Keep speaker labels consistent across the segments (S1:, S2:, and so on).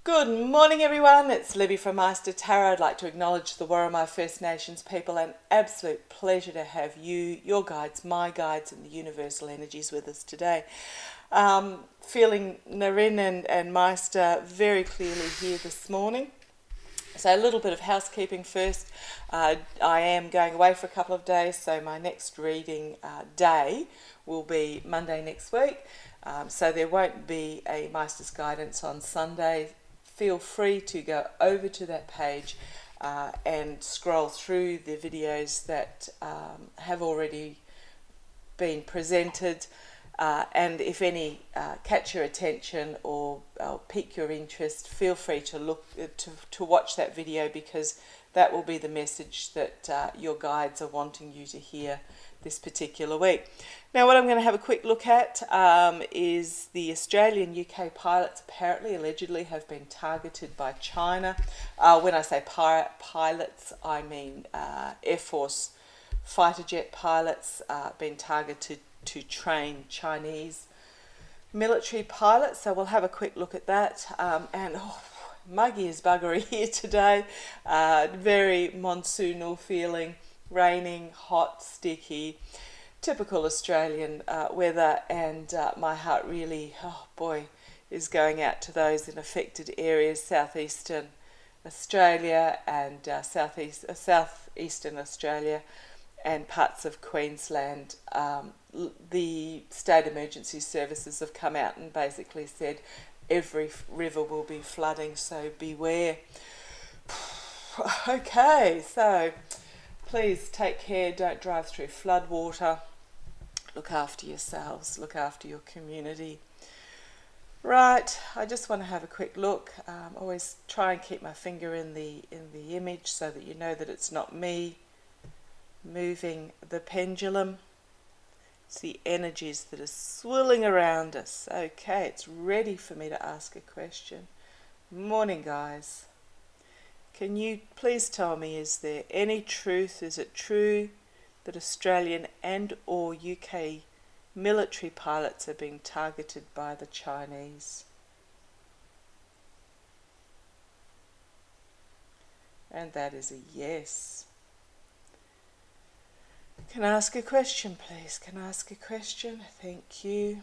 S1: Good morning, everyone. It's Libby from Master Tarot. I'd like to acknowledge the Warramah First Nations people. An absolute pleasure to have you, your guides, my guides, and the universal energies with us today. Feeling Narin and Meister very clearly here this morning. So a little bit of housekeeping first. I am going away for a couple of days, so my next reading day will be Monday next week. So there won't be a Meister's Guidance on Sunday. Feel free to go over to that page and scroll through the videos that have already been presented. And if any catch your attention or pique your interest, feel free to look to watch that video, because that will be the message that your guides are wanting you to hear this particular week. Now, what I'm going to have a quick look at is the Australian UK pilots allegedly have been targeted by China. When I say pilots, I mean Air Force fighter jet pilots being targeted to train Chinese military pilots. So we'll have a quick look at that. Muggy as buggery here today. Very monsoonal feeling, raining, hot, sticky, typical Australian weather, and my heart really, is going out to those in affected areas, southeastern Australia and southeastern Australia and parts of Queensland. The state emergency services have come out and basically said every river will be flooding, so beware. Okay, so please take care, don't drive through flood water, look after yourselves, look after your community. Right, I just want to have a quick look. Always try and keep my finger in the image so that you know that it's not me moving the pendulum. It's the energies that are swirling around us. Okay, it's ready for me to ask a question. Morning, guys. Can you please tell me, is there any truth? Is it true that Australian and or UK military pilots are being targeted by the Chinese? And that is a yes. Can I ask a question, please? Can I ask a question? Thank you.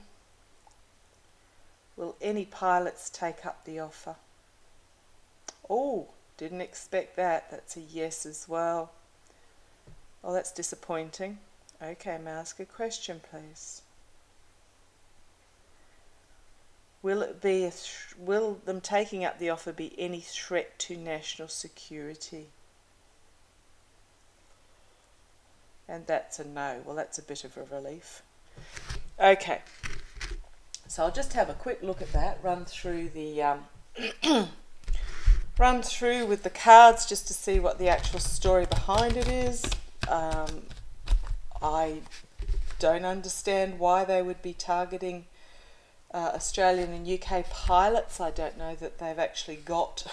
S1: Will any pilots take up the offer? Oh, didn't expect that. That's a yes as well. Oh, that's disappointing. Okay, may I ask a question, please? Will them taking up the offer be any threat to national security? And that's a no. Well, that's a bit of a relief. Okay, so I'll just have a quick look at that, run through with the cards just to see what the actual story behind it is. I don't understand why they would be targeting Australian and UK pilots. I don't know that they've actually got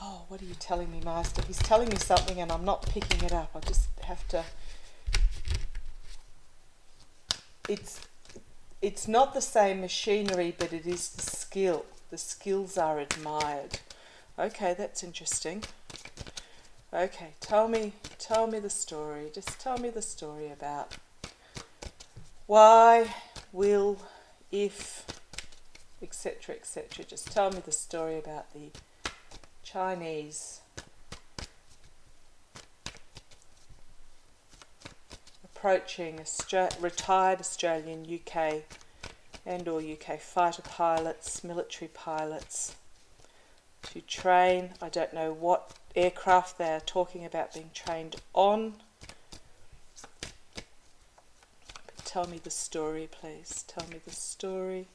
S1: oh, what are you telling me, Master? He's telling me something and I'm not picking it up. I just have to... It's not the same machinery, but it is the skill. The skills are admired. Okay, that's interesting. Okay, tell me the story. Just tell me the story about why, will, if, etc., etc. Just tell me the story about the Chinese approaching retired Australian, UK and or UK fighter pilots, military pilots, to train. I don't know what aircraft they are talking about being trained on. But tell me the story, please. Tell me the story.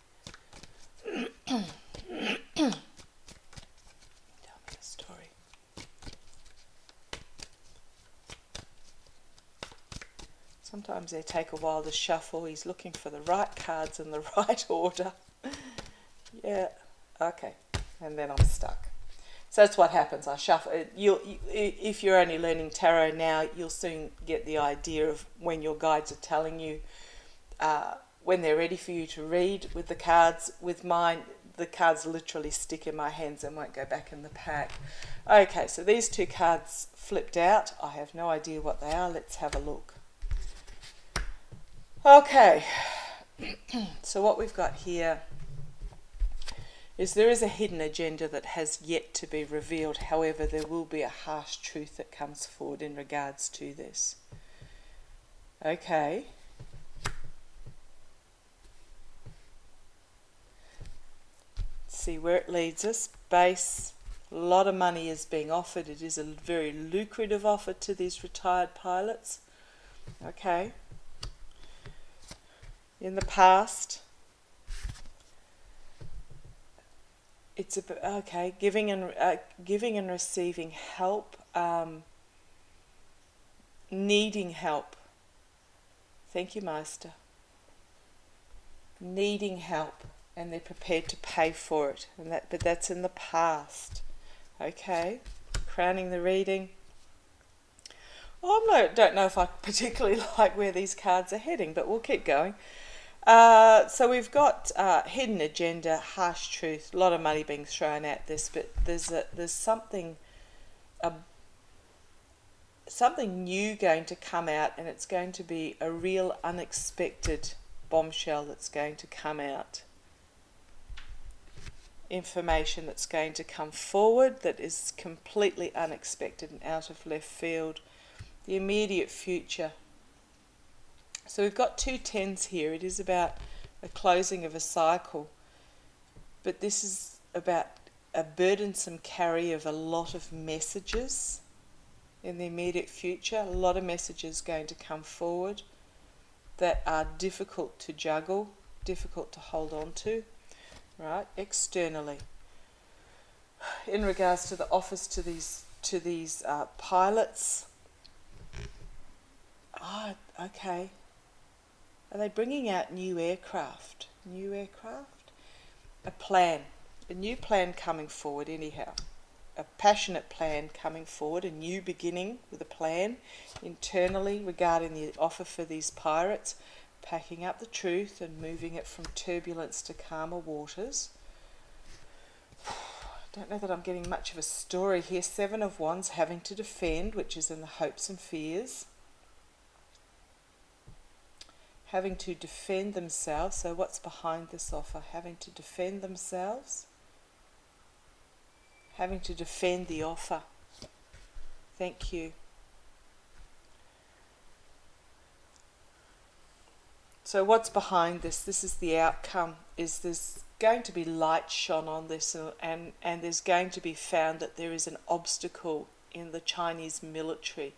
S1: Sometimes they take a while to shuffle. He's looking for the right cards in the right order. Yeah, okay. And then I'm stuck. So that's what happens. I shuffle. If you're only learning tarot now, you'll soon get the idea of when your guides are telling you when they're ready for you to read. With the cards, with mine, the cards literally stick in my hands and won't go back in the pack. Okay, so these two cards flipped out. I have no idea what they are. Let's have a look. Okay, so what we've got here is there is a hidden agenda that has yet to be revealed. However, there will be a harsh truth that comes forward in regards to this. Okay. See where it leads us. Base, a lot of money is being offered. It is a very lucrative offer to these retired pilots. Okay. In the past, it's giving and receiving help, needing help. Thank you, Master. Needing help, and they're prepared to pay for it. But that's in the past. Okay, crowning the reading. I don't know if I particularly like where these cards are heading, but we'll keep going. So we've got hidden agenda, harsh truth, a lot of money being thrown at this, but there's something new going to come out, and it's going to be a real unexpected bombshell that's going to come out. Information that's going to come forward that is completely unexpected and out of left field. The immediate future. So we've got 2 tens here. It is about a closing of a cycle, but this is about a burdensome carry of a lot of messages in the immediate future. A lot of messages going to come forward that are difficult to juggle, difficult to hold on to, right? Externally, in regards to the offers to these pilots. Okay. Are they bringing out new aircraft? New aircraft? A plan. A new plan coming forward anyhow. A passionate plan coming forward. A new beginning with a plan internally regarding the offer for these pirates. Packing up the truth and moving it from turbulence to calmer waters. Don't know that I'm getting much of a story here. 7 of Wands, having to defend, which is in the hopes and fears. Having to defend themselves. So what's behind this offer? Having to defend themselves. Having to defend the offer. Thank you. So what's behind this? This is the outcome. Is there's going to be light shone on this, and there's going to be found that there is an obstacle in the Chinese military.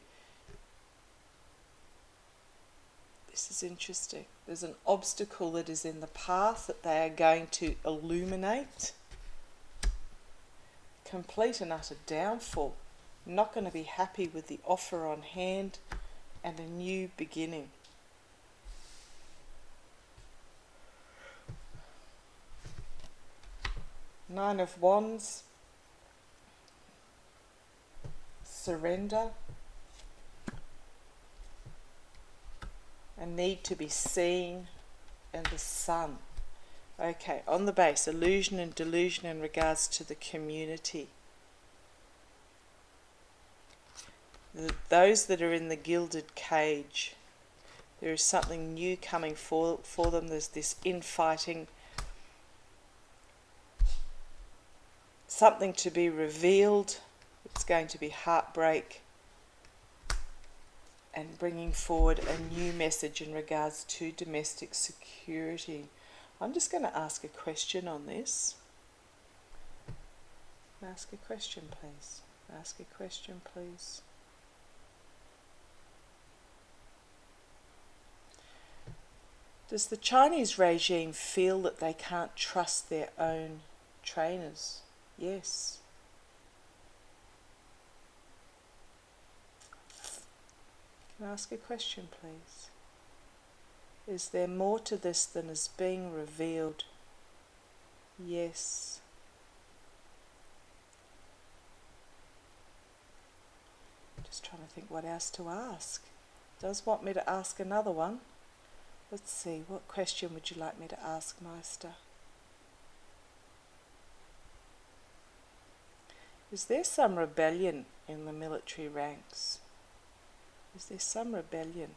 S1: This is interesting. There's an obstacle that is in the path that they are going to illuminate. Complete and utter downfall. Not going to be happy with the offer on hand and a new beginning. Nine of Wands. Surrender. A need to be seen, and the Sun. Okay, on the base, illusion and delusion in regards to the community. Those that are in the gilded cage, there is something new coming for them. There's this infighting, something to be revealed. It's going to be heartbreak. And bringing forward a new message in regards to domestic security. I'm just going to ask a question on this. Ask a question, please. Ask a question, please. Does the Chinese regime feel that they can't trust their own trainers? Yes. Can I ask a question, please? Is there more to this than is being revealed? Yes. Just trying to think what else to ask. Does want me to ask another one? Let's see, what question would you like me to ask, Meister? Is there some rebellion in the military ranks? Is there some rebellion?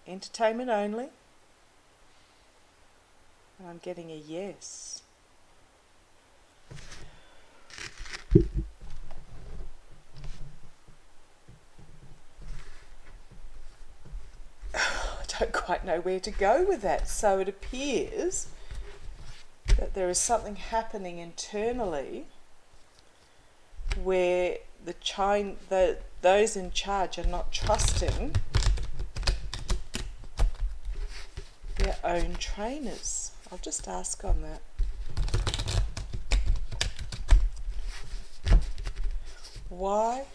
S1: Entertainment only? And I'm getting a yes. I don't quite know where to go with that. So it appears that there is something happening internally where those in charge are not trusting their own trainers. I'll just ask on that. Why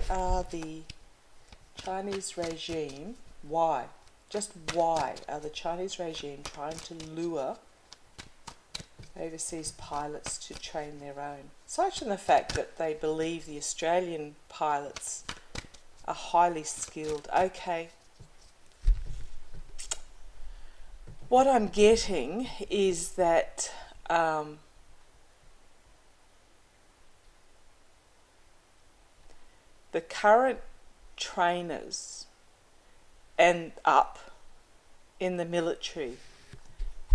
S1: are the Chinese regime, just why are the Chinese regime trying to lure overseas pilots to train their own? Aside from the fact that they believe the Australian pilots are highly skilled. Okay. What I'm getting is that the current trainers and up in the military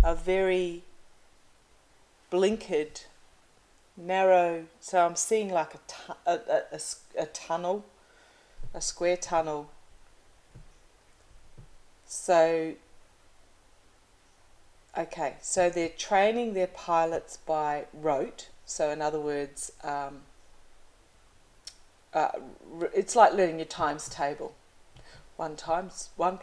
S1: are very blinkered, narrow. So I'm seeing like a tunnel, a square tunnel. So, okay, so they're training their pilots by rote. So in other words, it's like learning your times table. 1 times 1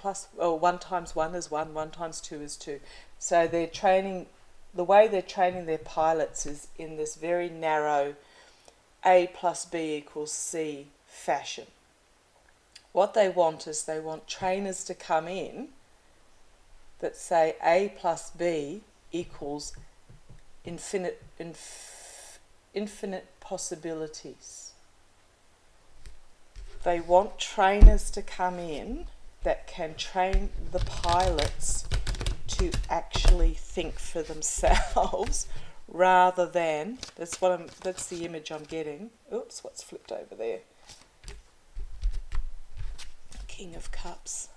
S1: is 1, 1 times 2 is 2. So they're training, the way they're training their pilots is in this very narrow A plus B equals C fashion. What they want is they want trainers to come in that say A plus B equals infinite possibilities. They want trainers to come in that can train the pilots to actually think for themselves rather than, that's the image I'm getting. Oops, what's flipped over there? King of Cups.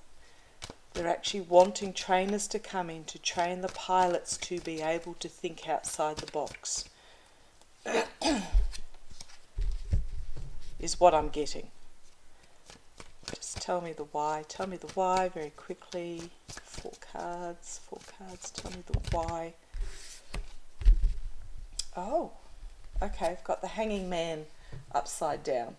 S1: They're actually wanting trainers to come in to train the pilots to be able to think outside the box. Is what I'm getting. Just tell me the why. Tell me the why very quickly. 4 cards. Tell me the why. Oh, okay. I've got the hanging man upside down.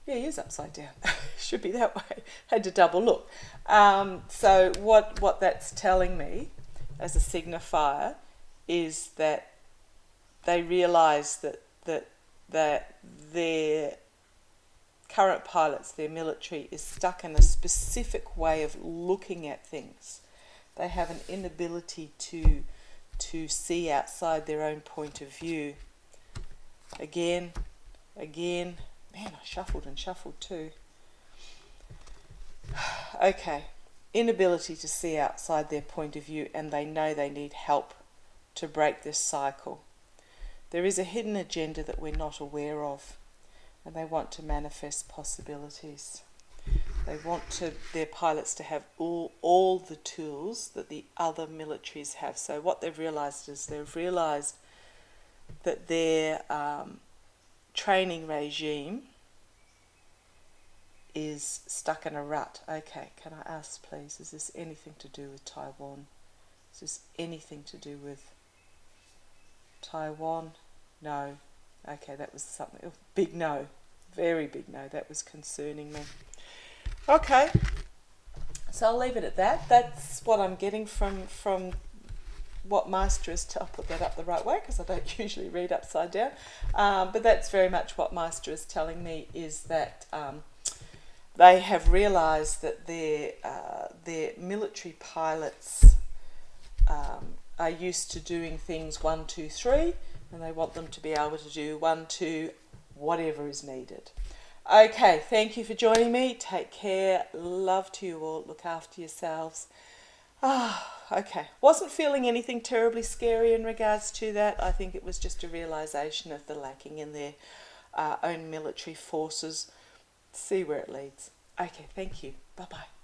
S1: Yeah, he is upside down. Should be that way. Had to double look. So what that's telling me as a signifier is that they realise that their current pilots, their military, is stuck in a specific way of looking at things. They have an inability to see outside their own point of view. Again, man, I shuffled and shuffled too. Okay, inability to see outside their point of view, and they know they need help to break this cycle. There is a hidden agenda that we're not aware of, and they want to manifest possibilities. They want their pilots to have all the tools that the other militaries have. So what they've realised is that their training regime is stuck in a rut. Okay, can I ask please, is this anything to do with Taiwan? Is this anything to do with Taiwan? No. Okay, that was something, big no, very big no, that was concerning me. Okay, so I'll leave it at that. That's what I'm getting from what Master is, I'll put that up the right way because I don't usually read upside down, but that's very much what Master is telling me, is that they have realised that their military pilots are used to doing things 1, 2, 3, and they want them to be able to do 1, 2, whatever is needed. Okay, thank you for joining me. Take care. Love to you all. Look after yourselves. Okay. Wasn't feeling anything terribly scary in regards to that. I think it was just a realisation of the lacking in their own military forces. See where it leads. Okay, thank you. Bye bye.